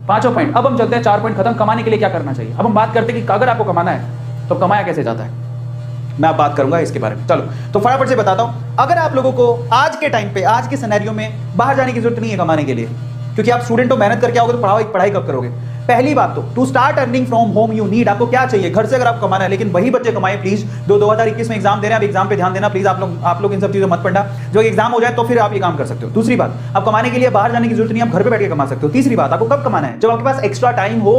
5 point. अब हम चलते हैं 4 पॉइंट खत्म, कमाने के लिए क्या करना चाहिए। अब हम बात करते हैं कि अगर आपको कमाना है तो कमाया कैसे जाता है, मैं बात करूंगा इसके बारे में। चलो तो फटाफट से बताता हूं। अगर आप लोगों को आज के टाइम पे, आज के सिनेरियो में बाहर जाने की जरूरत नहीं है कमाने के लिए, क्योंकि आप स्टूडेंट हो, मेहनत करके आओगे तो पढ़ाई कब करोगे। पहली बात तो to start earning from home you need, आपको क्या चाहिए घर से अगर आपको कमाना है, लेकिन वही बच्चे कमाए प्लीज 2021 में एग्जाम दे रहे हैं, आप एग्जाम पे ध्यान देना प्लीज। आप लोग इन सब चीजों मत पढ़ना, जो एग्जाम हो जाए तो फिर आप ये काम कर सकते हो। दूसरी बात, आप कमाने के लिए बाहर जाने की जरूरत नहीं, आप घर पे बैठ के कमा सकते हो। तीसरी बात, आपको कब कमाना है, जब आपके पास एक्स्ट्रा टाइम हो।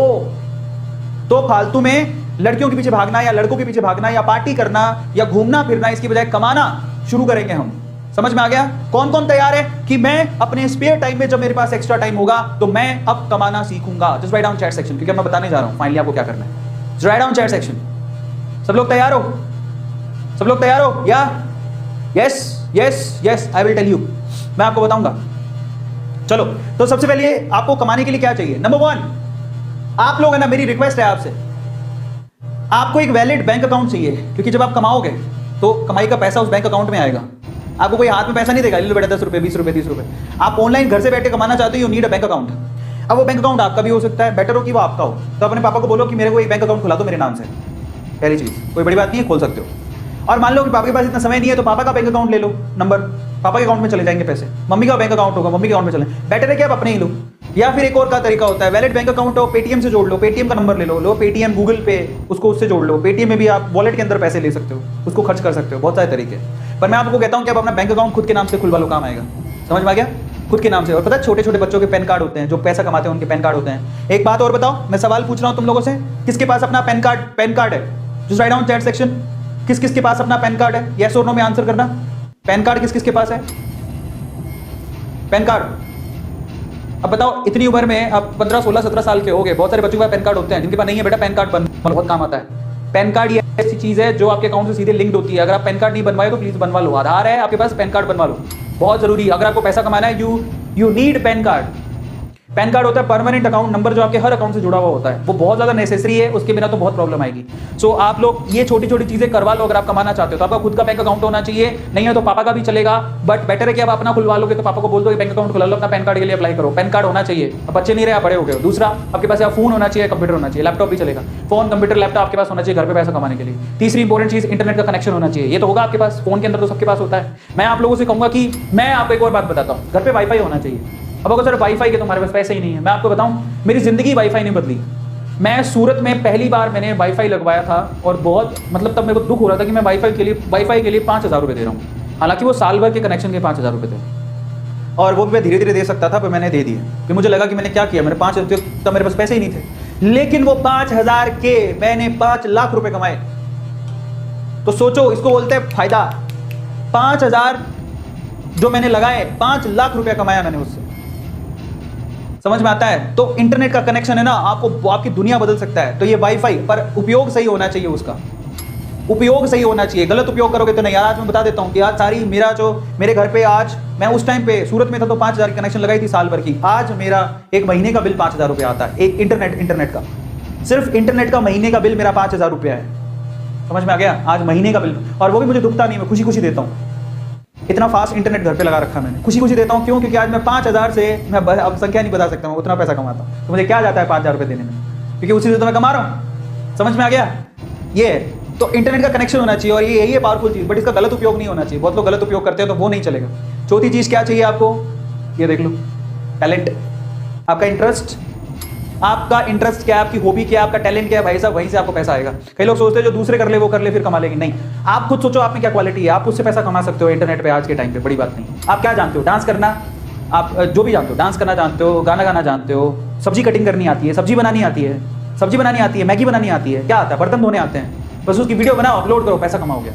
तो फालतू में लड़कियों के पीछे भागना या लड़कों के पीछे भागना या पार्टी करना या घूमना फिरना, इसकी बजाय कमाना शुरू करेंगे हम। समझ में आ गया। कौन कौन तैयार है कि मैं अपने स्पेयर टाइम में, जब मेरे पास एक्स्ट्रा टाइम होगा तो मैं अब कमाना सीखूंगा। Just write down chat section, क्योंकि मैं बताने जा रहा हूं फाइनली आपको क्या करना है। Just write down chat section. सब लोग तैयार हो, सब लोग तैयार हो या yes yes yes, I will tell you, मैं आपको बताऊंगा। चलो तो सबसे पहले आपको कमाने के लिए क्या चाहिए। नंबर 1, आप लोग है ना, मेरी रिक्वेस्ट है आपसे, आपको एक वैलिड बैंक अकाउंट चाहिए, क्योंकि जब आप कमाओगे तो कमाई का पैसा उस बैंक अकाउंट में आएगा। आपको कोई हाथ में पैसा नहीं देगा, ले लो बेटा 10 रुपए 20 रुपए 30 रुपए। आप ऑनलाइन घर से बैठ के कमाना चाहते हो, you need a bank account. अब वो बैंक अकाउंट आपका भी हो सकता है, बेटर हो कि वो आपका हो। तो अपने पापा को बोलो कि मेरे को एक बैंक अकाउंट खुला दो मेरे नाम से। पहली चीज, कोई बड़ी बात नहीं है, खोल सकते हो। और मान लो कि पापा के पास इतना समय नहीं है, तो पापा का बैंक अकाउंट ले लो, नंबर पापा के अकाउंट में चले जाएंगे पैसे। मम्मी का बैंक अकाउंट होगा, मम्मी के अकाउंट में चले, बेटर है कि आप अपने ही लो। या फिर एक और का तरीका होता है, वैलिड बैंक अकाउंट हो, पेटीएम से जोड़ लो, पेटीएम का नंबर ले लो पेटीएम गूगल पे, उसको उससे जोड़ लो। पेटीएम में भी आप वॉलेट के अंदर पैसे ले सकते हो, उसको खर्च कर सकते हो, बहुत सारे तरीके। पर मैं आपको कहता हूं कि आप अपना बैंक अकाउंट खुद के नाम से खुलवा लो, काम आएगा। समझ में आ गया, खुद के नाम से। और पता है छोटे छोटे बच्चों के पैन कार्ड होते हैं, जो पैसा कमाते हैं उनके पैन कार्ड होते हैं। एक बात और बताओ, मैं सवाल पूछ रहा हूं तुम लोगों से, किसके पास अपना पैन कार्ड है, just write down chat section. किस किस के पास अपना पैन कार्ड है, यस और नो में आंसर करना। पैन कार्ड किस किस के पास है, पैन कार्ड। अब बताओ, इतनी उम्र में आप 15 16 17 साल के हो गए, बहुत सारे बच्चों के पास पैन कार्ड होते हैं, जिनके पास नहीं है बेटा पैन कार्ड बहुत काम आता है। पैन कार्ड ये ऐसी चीज है जो आपके अकाउंट से सीधे लिंक्ड होती है। अगर आप पैन कार्ड नहीं बनवाए तो प्लीज बनवा लो। आधार है आपके पास, पैन कार्ड बनवा लो, बहुत जरूरी है। अगर आपको पैसा कमाना है, you need pan card. Pan card होता है परमानेंट अकाउंट नंबर, जो आपके हर अकाउंट से जुड़ा हुआ होता है। वो बहुत ज्यादा नेसेसरी है, उसके बिना तो बहुत प्रॉब्लम आएगी। सो आप लोग ये छोटी छोटी चीजें करवा लो। अगर आप कमाना चाहते हो तो आपका खुद का बैंक अकाउंट होना चाहिए, नहीं है तो पापा का भी चलेगा, बट बेटर है कि आप अपना खुलवा लोगे तो पापा को बोल दो बैंक अकाउंट खुला लो, अपना पैन कार्ड के लिए अप्लाई करो। पैन कार्ड होना चाहिए, अब बच्चे नहीं रहे, आप बड़े हो गए। दूसरा, आपके पास फोन होना चाहिए, कंप्यूटर होना चाहिए, लैपटॉप भी चलेगा। फोन, कंप्यूटर, लैपटॉप आपके पास होना चाहिए घर पे पैसा कमाने के लिए। तीसरी इंपॉर्टेंट चीज, इंटरनेट का कनेक्शन होना चाहिए। ये तो होगा आपके पास, फोन के अंदर तो सबके पास होता है। मैं आप लोगों से कहूंगा कि मैं आपको एक और बात बताता हूँ, घर पे वाईफाई होना चाहिए। अब अगर सर वाईफाई के तुम्हारे पास पैसे ही नहीं है, मैं आपको बताऊं, मेरी जिंदगी वाईफाई नहीं बदली। मैं सूरत में पहली बार मैंने वाईफाई लगवाया था, और बहुत मतलब तब मेरे को दुख हो रहा था कि मैं वाईफाई के लिए 5,000 रुपये दे रहा हूँ। हालांकि वो साल भर के कनेक्शन के 5,000 रुपये थे, और वो भी मैं धीरे धीरे दे सकता था, पर मैंने दे दिए। फिर मुझे लगा कि मैंने क्या किया, मैंने 5,000, तब मेरे पास पैसे ही नहीं थे। लेकिन वो 5,000 के मैंने 5 लाख रुपए कमाए। तो सोचो, इसको बोलते हैं फायदा। 5,000 जो मैंने लगाए, 5 लाख रुपया कमाया मैंने उससे। समझ में आता है। तो इंटरनेट का कनेक्शन है ना, आपकी दुनिया बदल सकता है। तो ये वाईफाई, पर उपयोग सही होना चाहिए, उसका उपयोग सही होना चाहिए। गलत उपयोग करोगे तो नहीं। यार आज मैं बता देता हूँ कि आज सारी मेरे घर पे, आज मैं उस टाइम पे सूरत में था तो 5,000 की कनेक्शन लगाई थी साल भर की। आज मेरा एक महीने का बिल 5,000 रुपये आता है, एक इंटरनेट का, सिर्फ इंटरनेट का महीने का बिल मेरा 5,000 रुपया है। समझ में आ गया, आज महीने का बिल, और वो भी मुझे दुखता नहीं, मैं खुशी खुशी देता हूँ। इतना फास्ट इंटरनेट घर पे लगा रखा मैंने, खुशी खुशी देता हूँ। क्यों? क्योंकि आज मैं 5,000 से, मैं अब संख्या नहीं बता सकता, मैं उतना पैसा कमाता हूँ। तो मुझे क्या जाता है 5,000 रुपये देने में, क्योंकि उसी से तो मैं कमा रहा हूँ। समझ में आ गया। ये तो इंटरनेट का कनेक्शन होना चाहिए, और यही है पावरफुल चीज़, बट इसका गलत उपयोग नहीं होना चाहिए। बहुत लोग गलत उपयोग करते हैं तो वो नहीं चलेगा। चौथी चीज़ क्या चाहिए आपको, ये देख लो, टैलेंट। आपका इंटरेस्ट, आपका इंटरेस्ट क्या है, आपकी हॉबी क्या है, आपका टैलेंट क्या है, भाई साहब, वहीं से आपको पैसा आएगा। कई लोग सोचते हैं जो दूसरे कर ले वो कर ले फिर कमा लेंगे। नहीं, आप खुद सोचो आप में क्या क्वालिटी है, आप उससे पैसा कमा सकते हो इंटरनेट पे आज के टाइम पे। बड़ी बात नहीं। आप क्या जानते हो, डांस करना, आप जो भी जानते हो, डांस करना जानते हो, गाना गाना जानते हो, सब्जी कटिंग करनी आती है, सब्जी बनानी आती है, मैगी बनानी आती है, क्या आता है, बर्तन धोने आते हैं, बस उसकी वीडियो बनाओ, अपलोड करो, पैसा कमाओगे।